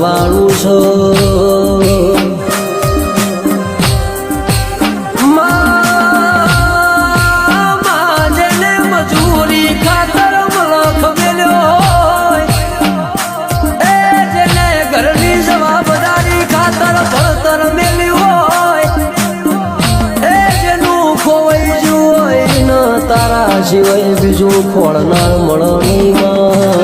વાળું છો જેને મજૂરી ખાતર મલખ મેલ્યો હોય એ જેને ઘરની જવાબદારી ખાતર ભણતર મેલ્યું હોય એ જેનું ખોવાઈ ગયું હોય ન તારા સિવાય બીજું ખોળનાર મળણીમાં